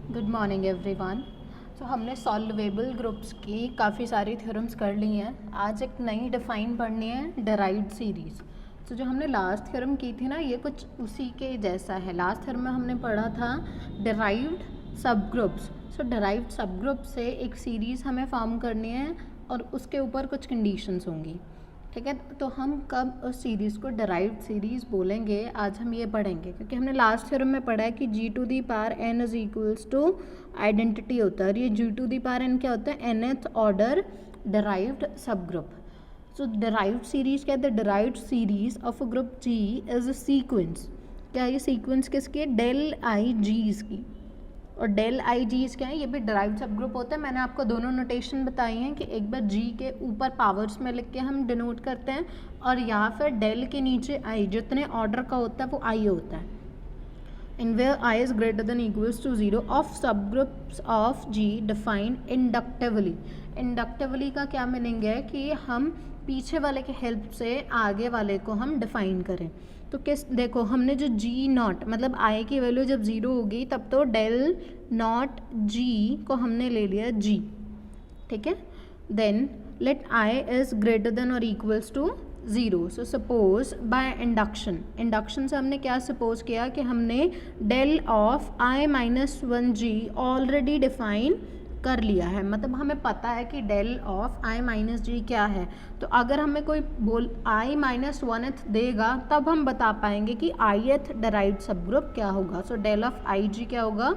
Good morning everyone. तो हमने solvable groups की काफ़ी सारी थ्योरम्स कर ली हैं। आज एक नई डिफाइन पढ़नी है, डेराइव्ड सीरीज़। तो जो हमने लास्ट थ्योरम की थी ना, ये कुछ उसी के जैसा है। लास्ट थ्योरम में हमने पढ़ा था डेराइव्ड सब ग्रुप्स। सो डेराइव्ड सब ग्रुप से एक सीरीज़ हमें फॉर्म करनी है और उसके ऊपर कुछ कंडीशंस होंगी, ठीक है। तो हम कब उस सीरीज़ को डेराइव्ड सीरीज़ बोलेंगे, आज हम ये पढ़ेंगे, क्योंकि हमने लास्ट थ्योरम में पढ़ा है कि G to the power n is equals to identity होता है। और ये G to the power n क्या होता है? nth ऑर्डर डेराइव्ड सब ग्रुप। सो डेराइव्ड सीरीज़ क्या है? The derived series of a group G is a sequence. क्या ये सीक्वेंस किसकी है? डेल आई जीज की। और डेल आई जीज क्या है? ये भी डेराइव्ड सब ग्रुप होता है। मैंने आपको दोनों नोटेशन बताई हैं कि एक बार जी के ऊपर पावर्स में लिख के हम डिनोट करते हैं, और यहाँ फिर डेल के नीचे आई, जितने ऑर्डर का होता है वो आई होता है। In where I is greater than equals to zero of सब groups of G defined inductively. Inductively का क्या मीनिंग है? कि हम पीछे वाले के हेल्प से आगे वाले को हम डिफाइन करें। तो किस, देखो हमने जो जी नॉट मतलब आई की वैल्यू जब ज़ीरो होगी तब तो डेल नॉट जी को हमने ले लिया जी, ठीक है। Then let I is greater than और equals to zero. So suppose by induction, induction से हमने क्या सपोज किया कि हमने del of I minus one G already define कर लिया है। मतलब हमें पता है कि del of I minus G क्या है। तो अगर हमें कोई बोल आई माइनस वन देगा तब हम बता पाएंगे कि आई एथ डेराइव्ड सब ग्रुप क्या होगा। सो डेल ऑफ आई जी क्या होगा?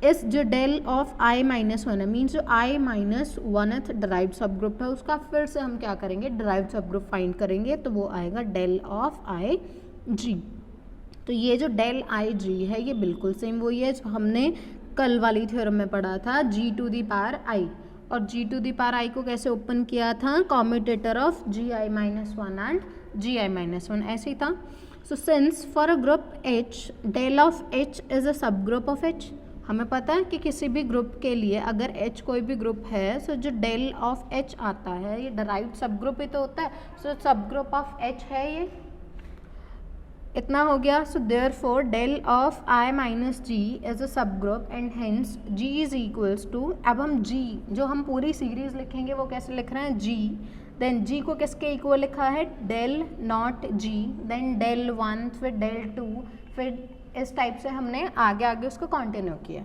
इस जो del of I minus one है, मीन्स जो आई माइनस वन डेराइव्ड सब ग्रुप है उसका फिर से हम क्या करेंगे? डेराइव्ड सब ग्रुप फाइंड करेंगे, तो वो आएगा डेल ऑफ आई जी। तो ये जो डेल आई जी है ये बिल्कुल सेम वही है जो हमने कल वाली थ्योरम में पढ़ा था, जी टू दी पावर आई। और जी टू दी पावर आई को कैसे ओपन किया था? Commutator of G I minus one and G I minus one, ऐसे ही था। So since for a group H del of H is a सब ग्रुप ऑफ एच, हमें पता है कि किसी भी ग्रुप के लिए अगर एच कोई भी ग्रुप है, सो जो डेल ऑफ एच आता है ये डेराइव्ड सब ग्रुप ही तो होता है। So sub group of H है ये, इतना हो गया। So there for del of I minus G is a सब group and hence G is equals to, अब हम जी जो हम पूरी सीरीज लिखेंगे वो कैसे लिख रहे हैं? जी, देन जी को किसके इक्वल लिखा है? Del naught G, then del one, फिर डेल टू, फिर इस टाइप से हमने आगे आगे उसको कंटिन्यू किया।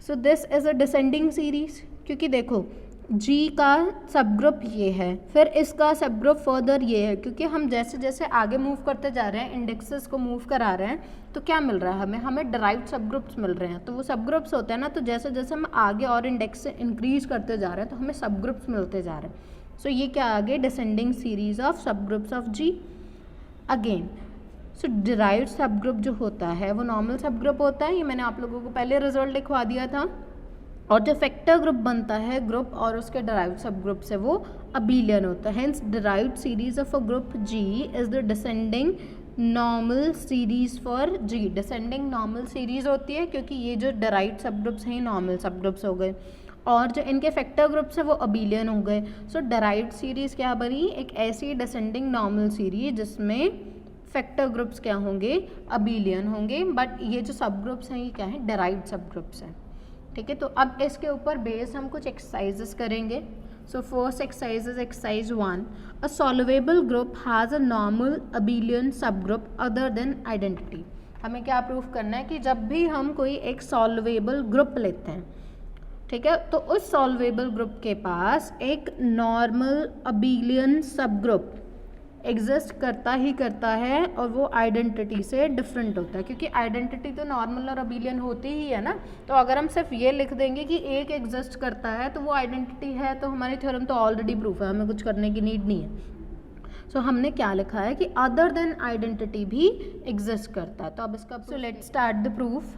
सो this is a descending series, क्योंकि देखो जी का सब ग्रुप ये है, फिर इसका सब ग्रुप फर्दर ये है, क्योंकि हम जैसे जैसे आगे मूव करते जा रहे हैं, इंडेक्सेस को मूव करा रहे हैं, तो क्या मिल रहा है हमें डेराइव्ड सब ग्रुप्स मिल रहे हैं। तो वो सब ग्रुप्स होते हैं ना, तो जैसे जैसे हम आगे और इंडेक्स से इंक्रीज करते जा रहे हैं तो हमें सब ग्रुप्स मिलते जा रहे हैं। सो ये क्या आगे? डिसेंडिंग सीरीज ऑफ सब groups of G again. So derived subgroup जो होता है वो नॉर्मल सब ग्रुप होता है, ये मैंने आप लोगों को पहले रिजल्ट लिखवा दिया था। और जो फैक्टर ग्रुप बनता है ग्रुप और उसके डिराइव्ड सब ग्रुप से, वो अबीलियन होता है। Hence derived series of a group G is the descending normal series for G. Descending normal series होती है क्योंकि ये जो डिराइव्ड सब ग्रुप्स हैं नॉर्मल सब ग्रुप्स हो गए, और जो इनके फैक्टर ग्रुप्स है वो अबीलियन हो गए। सो डिराइव्ड सीरीज क्या बनी? एक ऐसी डिसेंडिंग नॉर्मल सीरीज जिसमें फैक्टर ग्रुप्स क्या होंगे? अबीलियन होंगे। बट ये जो सब ग्रुप्स हैं ये क्या है? डिराइव्ड सब ग्रुप्स हैं, ठीक है। तो अब इसके ऊपर बेस हम कुछ एक्सरसाइजेस करेंगे। So first exercise is exercise 1, a solvable group has a normal abelian sub group other than identity. हमें क्या प्रूफ करना है कि जब भी हम कोई एक सॉल्वेबल ग्रुप लेते हैं, ठीक है, तो उस सॉल्वेबल ग्रुप के पास एक normal abelian sub group exist करता ही करता है, और वो आइडेंटिटी से डिफरेंट होता है, क्योंकि आइडेंटिटी तो नॉर्मल और अबीलियन होती ही है ना। तो अगर हम सिर्फ ये लिख देंगे कि एक एग्जिस्ट करता है तो वो आइडेंटिटी है, तो हमारी थ्योरम तो ऑलरेडी प्रूफ है, हमें कुछ करने की नीड नहीं है। सो हमने क्या लिखा है कि अदर देन आइडेंटिटी भी एग्जिस्ट करता है। तो अब इसका so let's start the proof.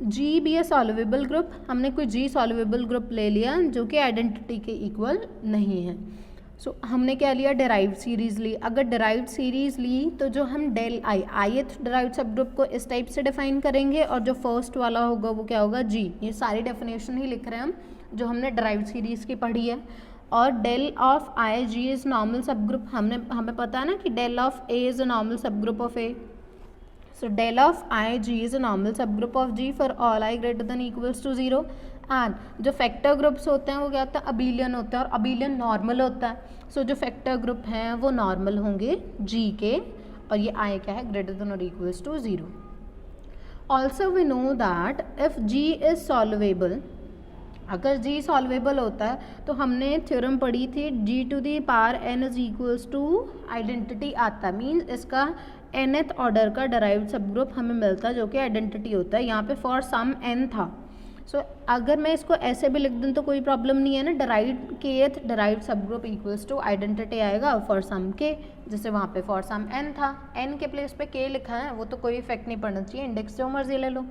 G be a solvable group, हमने कोई जी सॉल्वेबल ग्रुप ले लिया जो कि आइडेंटिटी के इक्वल नहीं है। सो हमने क्या लिया? डेराइव्ड सीरीज ली। अगर डेराइव्ड सीरीज ली तो जो हम डेल आई एथ डेराइव्ड सब ग्रुप को इस टाइप से डिफाइन करेंगे, और जो फर्स्ट वाला होगा वो क्या होगा? जी। ये सारी डेफिनेशन ही लिख रहे हैं हम जो हमने डेराइव्ड सीरीज की पढ़ी है। और del of I G is normal sub group, हमें पता है ना कि del of A is a normal sub group of A. So del of I G is a normal subgroup of G for all I greater than equals to 0. And जो factor groups होते हैं वो क्या होता है, abelian होता है, और अबिलियन नॉर्मल होता है. सो जो फैक्टर ग्रुप हैं वो नॉर्मल होंगे G के, और ये I क्या है, ग्रेटर देन और equals to 0. Also we know that if G is solvable, अगर G सॉल्वेबल होता है तो हमने थ्योरम पढ़ी थी G to the power n is equals to identity आता है, मीन्स इसका nth ऑर्डर का डराइव्ड सब ग्रुप हमें मिलता है जो कि आइडेंटिटी होता है. यहाँ पे फॉर सम n था. सो अगर मैं इसको ऐसे भी लिख दूँ तो कोई प्रॉब्लम नहीं है ना, डराइव्ड kth डराइव्ड सब ग्रुप इक्वल्स टू आइडेंटिटी आएगा फॉर सम k, जैसे वहाँ पे फॉर सम n था, n के प्लेस पे k लिखा है, वो तो कोई इफेक्ट नहीं पड़ना चाहिए, इंडेक्स जो मर्जी ले लो.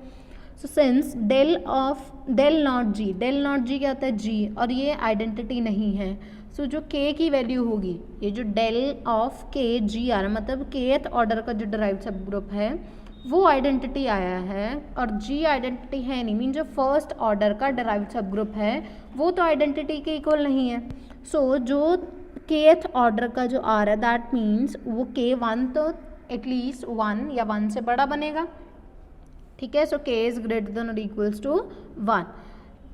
सो सिंस डेल नॉट जी क्या होता है, g, और ये आइडेंटिटी नहीं है. सो जो k की वैल्यू होगी, ये जो डेल ऑफ k g आ रहा है, मतलब kth ऑर्डर का जो डराइव्ड सब ग्रुप है वो आइडेंटिटी आया है, और g आइडेंटिटी है नहीं, मीन जो फर्स्ट ऑर्डर का डराइव्ड सब ग्रुप है वो तो आइडेंटिटी के इक्वल नहीं है. सो जो kth ऑर्डर का जो आ रहा है दैट मीन्स वो k1 तो एटलीस्ट 1 या 1 से बड़ा बनेगा. ठीक है. So k is greater than और equals to 1.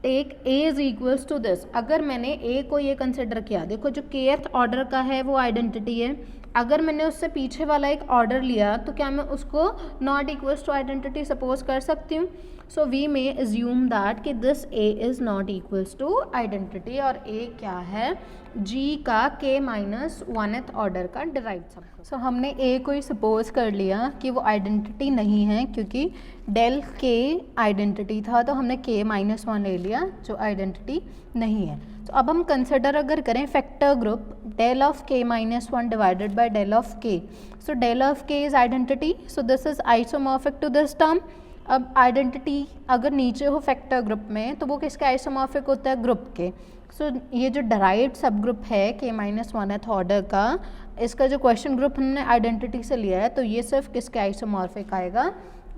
Take a is equals to this. अगर मैंने a को ये कंसिडर किया, देखो जो kth ऑर्डर का है वो आइडेंटिटी है, अगर मैंने उससे पीछे वाला एक ऑर्डर लिया तो क्या मैं उसको not equals to identity suppose कर सकती हूँ. So we may assume that कि this a is not equals to identity, और a क्या है, g का k माइनस 1th ऑर्डर का डिराइव्ड सब. सो हमने a को ही सपोज कर लिया कि वो आइडेंटिटी नहीं है, क्योंकि डेल k आइडेंटिटी था तो हमने k माइनस 1 ले लिया जो आइडेंटिटी नहीं है. तो अब हम कंसिडर अगर करें factor group del of k minus 1 divided by del of k. So del of k is identity, so this is isomorphic to this term. अब आइडेंटिटी अगर नीचे हो फैक्टर ग्रुप में तो वो किसके आइसोमॉर्फिक होता है, ग्रुप के. सो ये जो डराइव्ड सब ग्रुप है k माइनस 1th ऑर्डर का, इसका जो क्वेश्चन ग्रुप हमने आइडेंटिटी से लिया है तो ये सिर्फ किसके आइसोमॉर्फिक आएगा,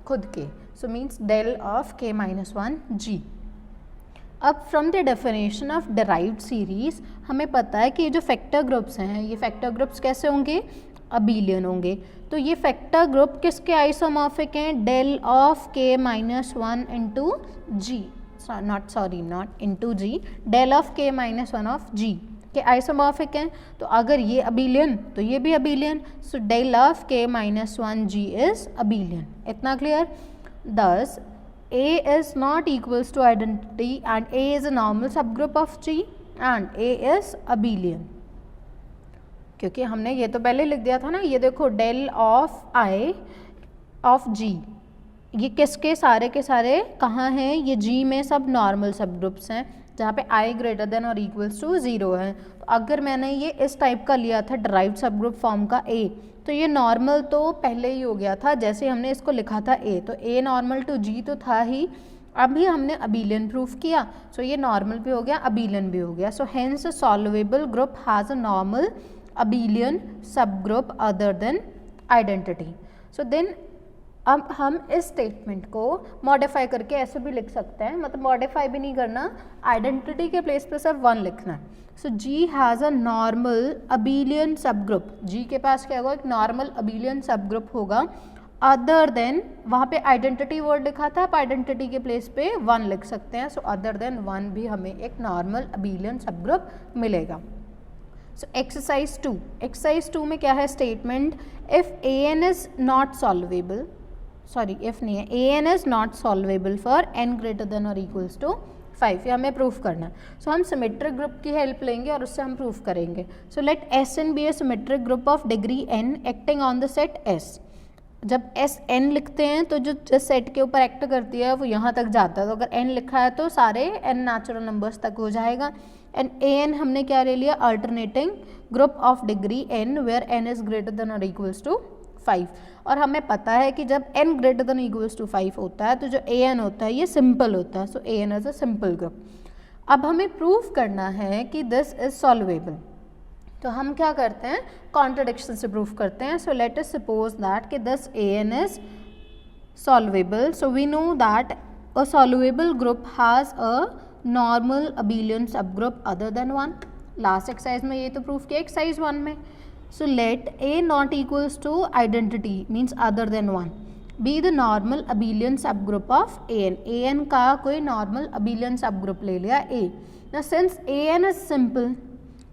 खुद के. So means del of k minus 1 g. अब from the definition of derived series हमें पता है कि ये जो फैक्टर ग्रुप्स हैं, ये फैक्टर ग्रुप्स कैसे होंगे, अबिलियन होंगे. तो ये फैक्टर ग्रुप किसके आइसोमॉर्फिक हैं, del of k minus 1 into G, not into G, del of k minus 1 of g के आइसोमॉर्फिक हैं. तो अगर ये अबिलियन तो ये भी abelian. So del of k minus 1 g is abelian. इतना clear. Thus a is not equals to identity and a is a normal subgroup of G and a is abelian. क्योंकि हमने ये तो पहले लिख दिया था ना, ये देखो del of I of G, ये किसके सारे के सारे कहाँ हैं, ये G में सब नॉर्मल सब ग्रुप्स हैं जहाँ पे I ग्रेटर देन और इक्वल्स टू 0 है. तो अगर मैंने ये इस टाइप का लिया था डराइव्ड सब ग्रुप फॉर्म का A, तो ये नॉर्मल तो पहले ही हो गया था जैसे हमने इसको लिखा था A, तो A नॉर्मल टू G तो था ही. अभी हमने अबिलियन प्रूफ किया, सो ये नॉर्मल भी हो गया, अबिलियन भी हो गया. So hence solvable group has a normal abelian sub group other than identity. So then अब हम इस स्टेटमेंट को मॉडिफाई करके ऐसे भी लिख सकते हैं, मतलब मॉडिफाई भी नहीं करना, आइडेंटिटी के प्लेस पे सिर्फ 1 लिखना है. सो G has a normal abelian sub group. G के पास क्या होगा, एक नॉर्मल अबिलियन सब ग्रुप होगा अदर देन, वहाँ पे आइडेंटिटी वर्ड लिखा था, आप आइडेंटिटी के प्लेस पे 1 लिख सकते हैं. सो अदर देन 1 भी हमें एक नॉर्मल अबिलियन सब ग्रुप मिलेगा. सो एक्सरसाइज 2 में क्या है statement, if an is not solvable, sorry if नहीं है, an is not solvable for n greater than और इक्वल्स टू 5, ये हमें प्रूफ करना है. सो हम सिमेट्रिक ग्रुप की हेल्प लेंगे और उससे हम प्रूफ करेंगे. So let Sn be a symmetric group of degree n acting on the set S. जब Sn लिखते हैं तो जो जिस सेट के ऊपर एक्ट करती है वो यहाँ तक जाता है, तो अगर n लिखा है तो सारे n नेचुरल नंबर्स तक हो जाएगा. एंड an हमने क्या ले लिया, alternating group of degree n where n is greater than और इक्वल्स टू 5. और हमें पता है कि जब n greater than equals to 5 होता है तो जो an होता है ये सिंपल होता है. सो an is a simple group. अब हमें प्रूफ करना है कि दिस इज सॉल्वेबल, तो हम क्या करते हैं, कॉन्ट्रडिक्शन से प्रूफ करते हैं. So let us suppose that कि this an is solvable. So we know that a solvable group has a normal abelian sub group other than 1. Last exercise में ये तो प्रूफ किया एक्सरसाइज 1 में. So let A not equals to identity means other than 1. Be the normal abelian sub group of A N का कोई normal abelian sub group ले लिया A. ना since A N is simple,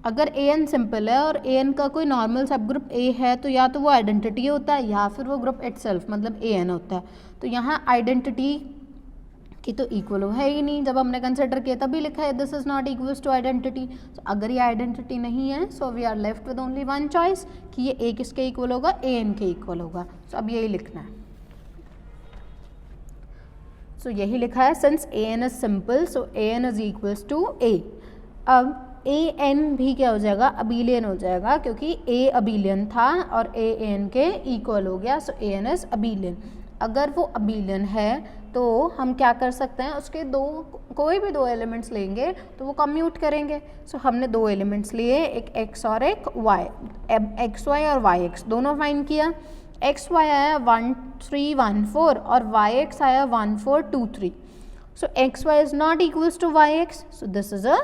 अगर A N simple है और A N का कोई नॉर्मल सब ग्रुप ए है तो या तो वो आइडेंटिटी होता है या फिर वो ग्रुप इटसेल्फ मतलब ए एन होता है। तो यहाँ आइडेंटिटी की तो इक्वल है ही नहीं, जब हमने कंसिडर किया तभी लिखा है this is not equals to identity. तो अगर ये आइडेंटिटी नहीं है so we are left with only one choice कि ये ए किसके इक्वल होगा, ए एन के इक्वल होगा। सो अब यही लिखना है। सो यही लिखा है since A N is simple so A N is equals to A. अब ए एन भी क्या हो जाएगा, अबिलियन हो जाएगा, क्योंकि ए अबिलियन था और ए एन के इक्वल हो गया। सो ए एन इज अबिलियन। अगर वो अबिलियन है तो हम क्या कर सकते हैं, उसके कोई भी दो एलिमेंट्स लेंगे तो वो कम्यूट करेंगे। सो हमने दो एलिमेंट्स लिए, एक x और एक y। अब एक्स वाई और वाई एक्स दोनों फाइंड किया। एक्स वाई आया 1 3 1 4 और वाई एक्स आया 1 4 2 3। So X Y is not equals to Y X, so this is a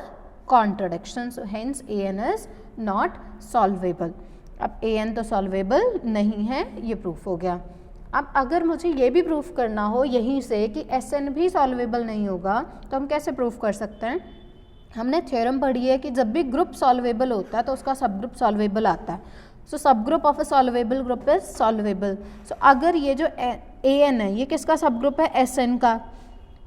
contradiction. So hence A N is not solvable. अब A N तो solvable नहीं है, ये प्रूफ हो गया। अब अगर मुझे ये भी प्रूफ करना हो यहीं से कि एस एन भी सॉल्वेबल नहीं होगा तो हम कैसे प्रूफ कर सकते हैं। हमने थ्योरम पढ़ी है कि जब भी ग्रुप सॉल्वेबल होता है तो उसका सब ग्रुप सॉल्वेबल आता है। So sub group of a solvable group is solvable. So अगर ये जो ए एन है ये किसका सब ग्रुप है, एस एन का।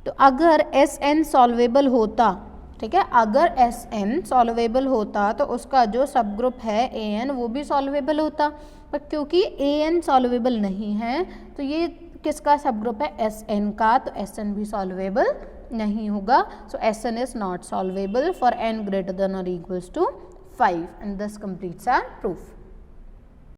तो अगर एस एन सॉल्वेबल होता, ठीक है, अगर एस एन सॉल्वेबल होता तो उसका जो सब ग्रुप है ए एन वो भी सॉल्वेबल होता। पर क्योंकि ए एन सॉल्वेबल नहीं है तो ये किसका सब ग्रुप है, एस एन का, तो एस एन भी सॉल्वेबल नहीं होगा। So S n is not solvable for n greater than और equals to 5 and this completes our proof.